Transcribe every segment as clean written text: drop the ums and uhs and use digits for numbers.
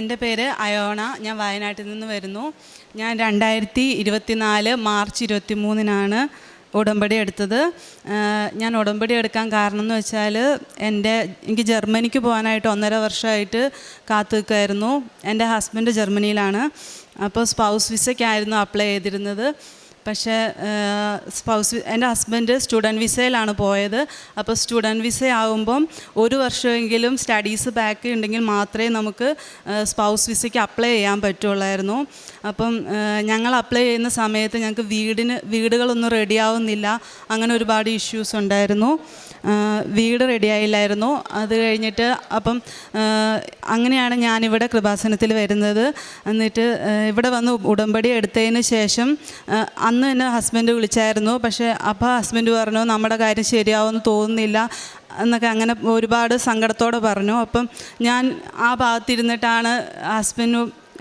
എൻ്റെ പേര് അയോണ. ഞാൻ വയനാട്ടിൽ നിന്ന് വരുന്നു. ഞാൻ 2024 മാർച്ച് 23-നാണ് ഉടമ്പടി എടുത്തത്. ഞാൻ ഉടമ്പടി എടുക്കാൻ കാരണം എന്ന് വെച്ചാൽ എനിക്ക് ജർമ്മനിക്ക് പോകാനായിട്ട് 1.5 വർഷമായിട്ട് കാത്തു നിൽക്കുമായിരുന്നു. എൻ്റെ ഹസ്ബൻഡ് ജർമ്മനിയിലാണ്. അപ്പോൾ സ്പൗസ് വിസയ്ക്കായിരുന്നു അപ്ലൈ ചെയ്തിരുന്നത്. പക്ഷേ എൻ്റെ ഹസ്ബൻഡ് സ്റ്റുഡൻറ്റ് വിസയിലാണ് പോയത്. അപ്പോൾ സ്റ്റുഡൻറ്റ് വിസ ആകുമ്പം 1 വർഷമെങ്കിലും സ്റ്റഡീസ് ബാക്ക് ഉണ്ടെങ്കിൽ മാത്രമേ നമുക്ക് സ്പൗസ് വിസയ്ക്ക് അപ്ലൈ ചെയ്യാൻ പറ്റുള്ളായിരുന്നു. അപ്പം ഞങ്ങൾ അപ്ലൈ ചെയ്യുന്ന സമയത്ത് ഞങ്ങൾക്ക് വീടുകളൊന്നും റെഡിയാവുന്നില്ല. അങ്ങനെ ഒരുപാട് ഇഷ്യൂസ് ഉണ്ടായിരുന്നു. വീട് റെഡിയായില്ലായിരുന്നു. അത് കഴിഞ്ഞിട്ട് അപ്പം അങ്ങനെയാണ് ഞാനിവിടെ കൃപാസനത്തിൽ വരുന്നത്. എന്നിട്ട് ഇവിടെ വന്ന് ഉടമ്പടി എടുത്തതിന് ശേഷം അന്ന് എന്നെ ഹസ്ബൻഡ് വിളിച്ചായിരുന്നു. പക്ഷേ അപ്പോൾ ഹസ്ബൻഡ് പറഞ്ഞു നമ്മുടെ കാര്യം ശരിയാവുമെന്ന് തോന്നുന്നില്ല എന്നൊക്കെ അങ്ങനെ ഒരുപാട് സങ്കടത്തോടെ പറഞ്ഞു. അപ്പം ഞാൻ ആ ഭാഗത്തിരുന്നിട്ടാണ്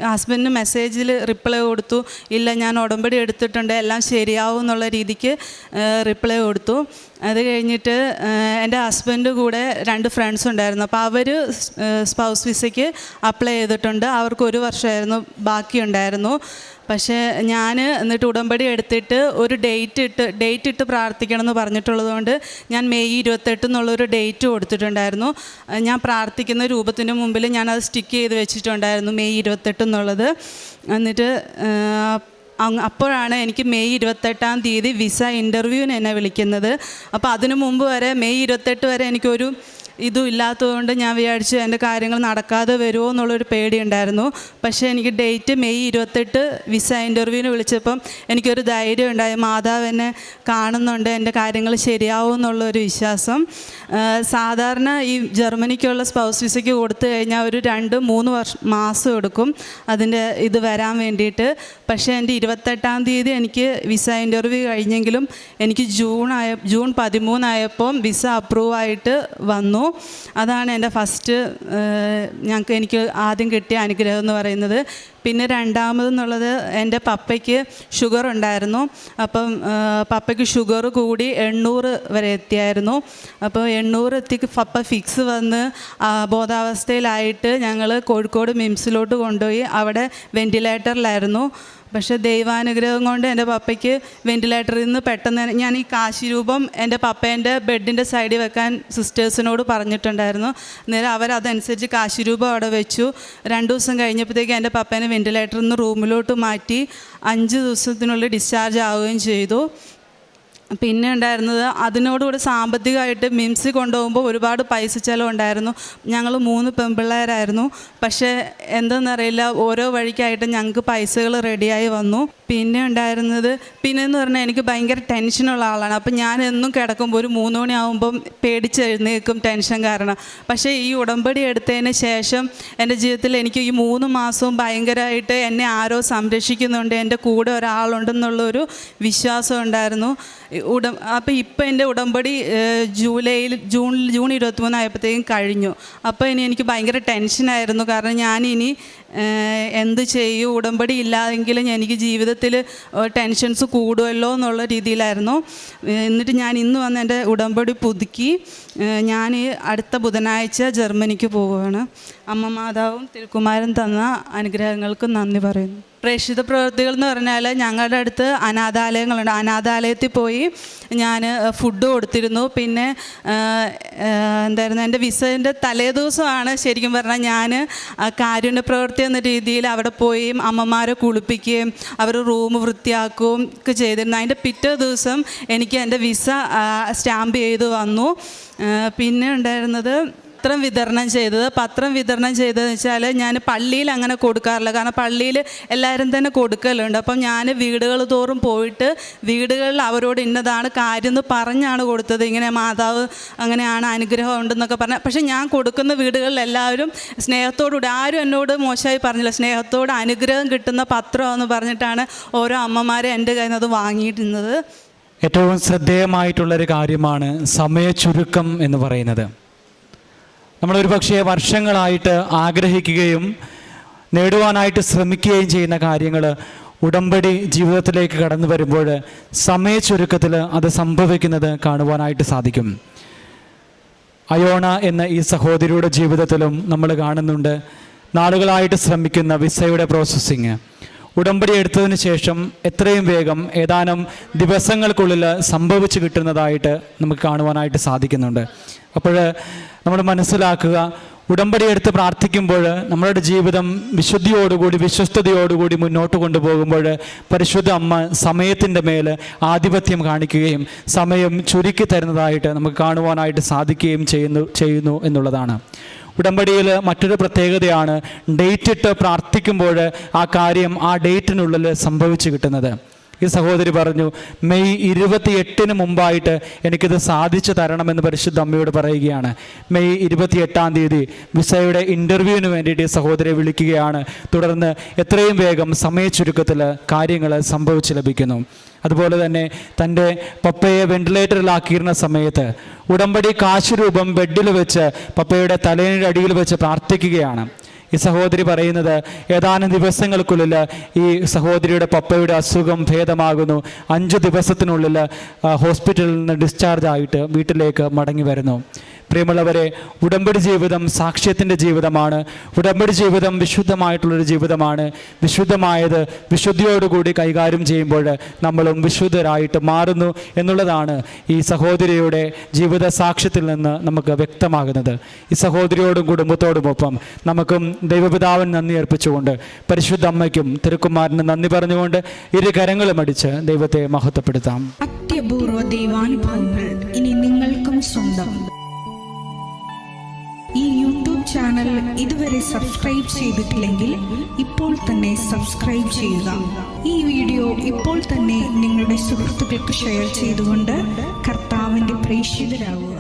ഹസ്ബൻഡിന് മെസ്സേജിൽ റിപ്ലൈ കൊടുത്തു. ഇല്ല, ഞാൻ ഉടമ്പടി എടുത്തിട്ടുണ്ട്, എല്ലാം ശരിയാവും എന്നുള്ള രീതിക്ക് റിപ്ലൈ കൊടുത്തു. അത് കഴിഞ്ഞിട്ട് എൻ്റെ ഹസ്ബൻഡ് കൂടെ 2 ഫ്രണ്ട്സ് ഉണ്ടായിരുന്നു. അപ്പോൾ അവർ സ്പൗസ് വിസയ്ക്ക് അപ്ലൈ ചെയ്തിട്ടുണ്ട്. അവർക്ക് 1 വർഷമായിരുന്നു ബാക്കിയുണ്ടായിരുന്നു. പക്ഷേ ഞാൻ എന്നിട്ട് ഉടമ്പടി എടുത്തിട്ട് ഒരു ഡേറ്റ് ഇട്ട് പ്രാർത്ഥിക്കണം എന്ന് പറഞ്ഞിട്ടുള്ളത് കൊണ്ട് ഞാൻ മെയ് 28 എന്നുള്ളൊരു ഡേറ്റ് കൊടുത്തിട്ടുണ്ടായിരുന്നു. ഞാൻ പ്രാർത്ഥിക്കുന്ന രൂപത്തിൻ്റെ മുമ്പിൽ ഞാനത് സ്റ്റിക്ക് ചെയ്ത് വെച്ചിട്ടുണ്ടായിരുന്നു, മെയ് 28 എന്നുള്ളത്. എന്നിട്ട് അപ്പോഴാണ് എനിക്ക് മെയ് 28-ാം തീയതി വിസ ഇൻ്റർവ്യൂവിന് എന്നെ വിളിക്കുന്നത്. അപ്പോൾ അതിനു മുമ്പ് വരെ മെയ് 28 വരെ എനിക്കൊരു ഇതും ഇല്ലാത്തതുകൊണ്ട് ഞാൻ വിചാരിച്ചു എൻ്റെ കാര്യങ്ങൾ നടക്കാതെ വരുമോ എന്നുള്ളൊരു പേടിയുണ്ടായിരുന്നു. പക്ഷേ എനിക്ക് ഡേറ്റ് മെയ് 28 വിസ ഇൻ്റർവ്യൂവിന് വിളിച്ചപ്പം എനിക്കൊരു ധൈര്യം ഉണ്ടായി. മാതാവ് എന്നെ കാണുന്നുണ്ട്, എൻ്റെ കാര്യങ്ങൾ ശരിയാവും എന്നുള്ളൊരു വിശ്വാസം. സാധാരണ ഈ ജർമ്മനിക്കുള്ള സ്പൗസ് വിസയ്ക്ക് കൊടുത്തു കഴിഞ്ഞാൽ ഒരു 2-3 മാസം എടുക്കും അതിൻ്റെ ഇത് വരാൻ വേണ്ടിയിട്ട്. പക്ഷേ എൻ്റെ 28-ാം തീയതി എനിക്ക് വിസ ഇൻ്റർവ്യൂ കഴിഞ്ഞെങ്കിലും എനിക്ക് ജൂൺ 13 ആയപ്പം വിസ അപ്രൂവ് ആയിട്ട് വന്നു. അതാണ് എൻ്റെ ഫസ്റ്റ് എനിക്ക് ആദ്യം കിട്ടിയ അനുഗ്രഹം എന്ന് പറയുന്നത്. പിന്നെ രണ്ടാമതെന്നുള്ളത് എൻ്റെ പപ്പയ്ക്ക് ഷുഗർ ഉണ്ടായിരുന്നു. അപ്പം പപ്പയ്ക്ക് ഷുഗർ കൂടി 800 വരെ എത്തിയായിരുന്നു. അപ്പോൾ 800 എത്തി പപ്പ ഫിക്സ് വന്ന് ബോധാവസ്ഥയിലായിട്ട് ഞങ്ങൾ കോഴിക്കോട് മിംസിലോട്ട് കൊണ്ടുപോയി. അവിടെ വെൻറ്റിലേറ്ററിലായിരുന്നു. പക്ഷേ ദൈവാനുഗ്രഹം കൊണ്ട് എൻ്റെ പപ്പയ്ക്ക് വെൻറ്റിലേറ്ററിൽ നിന്ന് പെട്ടെന്ന് ഞാൻ ഈ കാശി രൂപം എൻ്റെ പപ്പേൻ്റെ ബെഡിൻ്റെ സൈഡിൽ വെക്കാൻ സിസ്റ്റേഴ്സിനോട് പറഞ്ഞിട്ടുണ്ടായിരുന്നു. അന്നേരം അവരതനുസരിച്ച് കാശി രൂപം അവിടെ വെച്ചു. 2 ദിവസം കഴിഞ്ഞപ്പോഴത്തേക്ക് എൻ്റെ പപ്പേനെ വെൻറ്റിലേറ്ററിൽ നിന്ന് റൂമിലോട്ട് മാറ്റി 5 ദിവസത്തിനുള്ളിൽ ഡിസ്ചാർജ് ആവുകയും ചെയ്തു. പിന്നെ ഉണ്ടായിരുന്നത് അതിനോടുകൂടി സാമ്പത്തികമായിട്ട് മിംസിൽ കൊണ്ടുപോകുമ്പോൾ ഒരുപാട് പൈസ ചിലവുണ്ടായിരുന്നു. ഞങ്ങൾ 3 പെൺപിള്ളേരായിരുന്നു. പക്ഷേ എന്തെന്നറിയില്ല, ഓരോ വഴിക്കായിട്ട് ഞങ്ങൾക്ക് പൈസകൾ റെഡിയായി വന്നു. പിന്നെ ഉണ്ടായിരുന്നത് പിന്നെയെന്ന് പറഞ്ഞാൽ എനിക്ക് ഭയങ്കര ടെൻഷനുള്ള ആളാണ്. അപ്പം ഞാൻ എന്നും കിടക്കുമ്പോൾ ഒരു 3 മണിയാകുമ്പം പേടിച്ചെഴുന്നേൽക്കും ടെൻഷൻ കാരണം. പക്ഷേ ഈ ഉടമ്പടി എടുത്തതിന് ശേഷം എൻ്റെ ജീവിതത്തിൽ എനിക്ക് ഈ 3 മാസവും ഭയങ്കരമായിട്ട് എന്നെ ആരോ സംരക്ഷിക്കുന്നുണ്ട്, എൻ്റെ കൂടെ ഒരാളുണ്ടെന്നുള്ളൊരു വിശ്വാസം ഉണ്ടായിരുന്നു. അപ്പോൾ ഇപ്പം എൻ്റെ ഉടമ്പടി ജൂൺ 23 ആയപ്പോഴത്തേക്കും കഴിഞ്ഞു. അപ്പോൾ ഇനി എനിക്ക് ഭയങ്കര ടെൻഷനായിരുന്നു. കാരണം ഞാനിനി എന്ത് ചെയ്യും, ഉടമ്പടി ഇല്ലാതെങ്കിലും എനിക്ക് ജീവിതത്തിൽ ടെൻഷൻസ് കൂടുമല്ലോ എന്നുള്ള രീതിയിലായിരുന്നു. എന്നിട്ട് ഞാൻ ഇന്ന് വന്ന് എൻ്റെ ഉടമ്പടി പുതുക്കി ഞാൻ അടുത്ത ബുധനാഴ്ച ജർമ്മനിക്ക് പോവുകയാണ്. അമ്മ മാതാവും തിരുക്കുമാരൻ തന്ന അനുഗ്രഹങ്ങൾക്ക് നന്ദി പറയുന്നു. പ്രേക്ഷിത പ്രവൃത്തികൾ എന്ന് പറഞ്ഞാൽ ഞങ്ങളുടെ അടുത്ത് അനാഥാലയങ്ങളുണ്ട്. അനാഥാലയത്തിൽ പോയി ഞാൻ ഫുഡ് കൊടുത്തിരുന്നു. പിന്നെ എന്തായിരുന്നു, എൻ്റെ വിസേൻ്റെ തലേ ദിവസമാണ് ശരിക്കും പറഞ്ഞാൽ ഞാൻ കാരുണ്യ പ്രവൃത്തി എന്ന രീതിയിൽ അവിടെ പോയി അമ്മമാരെ കുളിപ്പിക്കുകയും അവർ റൂം വൃത്തിയാക്കുകയും ഒക്കെ ചെയ്തിരുന്നു. അതിൻ്റെ പിറ്റേ ദിവസം എനിക്ക് എൻ്റെ വിസ സ്റ്റാമ്പ് ചെയ്ത് വന്നു. പിന്നെ ഉണ്ടായിരുന്നത് പത്രം വിതരണം ചെയ്തതെന്ന് വെച്ചാൽ ഞാൻ പള്ളിയിൽ അങ്ങനെ കൊടുക്കാറില്ല. കാരണം പള്ളിയിൽ എല്ലാവരും തന്നെ കൊടുക്കലുണ്ട്. അപ്പം ഞാൻ വീടുകൾ തോറും പോയിട്ട് വീടുകളിൽ അവരോട് ഇന്നതാണ് കാര്യം എന്ന് പറഞ്ഞാണ് കൊടുത്തത്. ഇങ്ങനെ മാതാവ് അങ്ങനെയാണ്, അനുഗ്രഹം ഉണ്ടെന്നൊക്കെ പറഞ്ഞാൽ. പക്ഷേ ഞാൻ കൊടുക്കുന്ന വീടുകളിൽ എല്ലാവരും സ്നേഹത്തോടുകൂടി, ആരും എന്നോട് മോശമായി പറഞ്ഞില്ല, സ്നേഹത്തോട് അനുഗ്രഹം കിട്ടുന്ന പത്രമെന്ന് പറഞ്ഞിട്ടാണ് ഓരോ അമ്മമാരെ എൻ്റെ കയ്യിൽ നിന്ന് അത് വാങ്ങിയിരുന്നത്. ഏറ്റവും ശ്രദ്ധേയമായിട്ടുള്ളൊരു കാര്യമാണ് സമയച്ചുരുക്കം എന്ന് പറയുന്നത്. നമ്മളൊരു പക്ഷേ വർഷങ്ങളായിട്ട് ആഗ്രഹിക്കുകയും നേടുവാനായിട്ട് ശ്രമിക്കുകയും ചെയ്യുന്ന കാര്യങ്ങൾ ഉടമ്പടി ജീവിതത്തിലേക്ക് കടന്നു വരുമ്പോൾ സമയച്ചുരുക്കത്തിൽ അത് സംഭവിക്കുന്നത് കാണുവാനായിട്ട് സാധിക്കും. അയോണ എന്ന ഈ സഹോദരിയുടെ ജീവിതത്തിലും നമ്മൾ കാണുന്നുണ്ട് നാളുകളായിട്ട് ശ്രമിക്കുന്ന വിസയുടെ പ്രോസസ്സിങ് ഉടമ്പടി എടുത്തതിന് ശേഷം എത്രയും വേഗം ഏതാനും ദിവസങ്ങൾക്കുള്ളിൽ സംഭവിച്ചു കിട്ടുന്നതായിട്ട് നമുക്ക് കാണുവാനായിട്ട് സാധിക്കുന്നുണ്ട്. അപ്പോൾ നമ്മൾ മനസ്സിലാക്കുക, ഉടമ്പടി എടുത്ത് പ്രാർത്ഥിക്കുമ്പോൾ നമ്മളുടെ ജീവിതം വിശുദ്ധിയോടുകൂടി വിശ്വസ്തയോടുകൂടി മുന്നോട്ട് കൊണ്ടുപോകുമ്പോൾ പരിശുദ്ധ അമ്മ സമയത്തിൻ്റെ മേൽ ആധിപത്യം കാണിക്കുകയും സമയം ചുരുക്കി തരുന്നതായിട്ട് നമുക്ക് കാണുവാനായിട്ട് സാധിക്കുകയും ചെയ്യുന്നു എന്നുള്ളതാണ്. ഉടമ്പടിയിൽ മറ്റൊരു പ്രത്യേകതയാണ് ഡേറ്റ് ഇട്ട് പ്രാർത്ഥിക്കുമ്പോൾ ആ കാര്യം ആ ഡേറ്റിനുള്ളിൽ സംഭവിച്ചു കിട്ടുന്നത്. ഈ സഹോദരി പറഞ്ഞു, മെയ് 28 മുമ്പായിട്ട് എനിക്കിത് സാധിച്ചു തരണമെന്ന് പരിശുദ്ധ അമ്മയോട് പറയുകയാണ്. മെയ് 28 വിസയുടെ ഇൻ്റർവ്യൂവിന് വേണ്ടിയിട്ട് ഈ സഹോദരിയെ വിളിക്കുകയാണ്. തുടർന്ന് എത്രയും വേഗം സമയച്ചുരുക്കത്തിൽ കാര്യങ്ങൾ സംഭവിച്ചു ലഭിക്കുന്നു. അതുപോലെ തന്നെ തൻ്റെ പപ്പയെ വെന്റിലേറ്ററിലാക്കിയിരുന്ന സമയത്ത് ഉടമ്പടി കാശ് രൂപം ബെഡിൽ വെച്ച് പപ്പയുടെ തലയുടെ അടിയിൽ വെച്ച് പ്രാർത്ഥിക്കുകയാണ്. ഈ സഹോദരി പറയുന്നത്, ഏതാനും ദിവസങ്ങൾക്കുള്ളിൽ ഈ സഹോദരിയുടെ പപ്പയുടെ അസുഖം ഭേദമാകുന്നു. 5 ദിവസത്തിനുള്ളിൽ ഹോസ്പിറ്റലിൽ നിന്ന് ഡിസ്ചാർജ് ആയിട്ട് വീട്ടിലേക്ക് മടങ്ങി വരുന്നു. പ്രിയമുള്ളവരെ, ഉടമ്പടി ജീവിതം സാക്ഷ്യത്തിൻ്റെ ജീവിതമാണ്. ഉടമ്പടി ജീവിതം വിശുദ്ധമായിട്ടുള്ളൊരു ജീവിതമാണ്. വിശുദ്ധമായത് വിശുദ്ധിയോടുകൂടി കൈകാര്യം ചെയ്യുമ്പോൾ നമ്മളും വിശുദ്ധരായിട്ട് മാറുന്നു എന്നുള്ളതാണ് ഈ സഹോദരിയുടെ ജീവിത സാക്ഷ്യത്തിൽ നിന്ന് നമുക്ക് വ്യക്തമാകുന്നത്. ഈ സഹോദരിയോടും കുടുംബത്തോടുമൊപ്പം നമുക്കും ദൈവപിതാവിന് നന്ദി അർപ്പിച്ചുകൊണ്ട് പരിശുദ്ധ അമ്മയ്ക്കും തിരുക്കുമാരന് നന്ദി പറഞ്ഞുകൊണ്ട് ഇരു കരങ്ങളും അടിച്ച് ദൈവത്തെ മഹത്വപ്പെടുത്താം. അത്യപൂർവ ദൈവാനുഭവങ്ങൾ ഇനി നിങ്ങൾക്കും സ്വന്തം. ഈ യൂട്യൂബ് ചാനൽ ഇതുവരെ സബ്സ്ക്രൈബ് ചെയ്തിട്ടില്ലെങ്കിൽ ഇപ്പോൾ തന്നെ സബ്സ്ക്രൈബ് ചെയ്യുക. ഈ വീഡിയോ ഇപ്പോൾ തന്നെ നിങ്ങളുടെ സുഹൃത്തുക്കൾക്ക് ഷെയർ ചെയ്തുകൊണ്ട് കർത്താവിൻ്റെ പ്രേക്ഷിതരാകുക.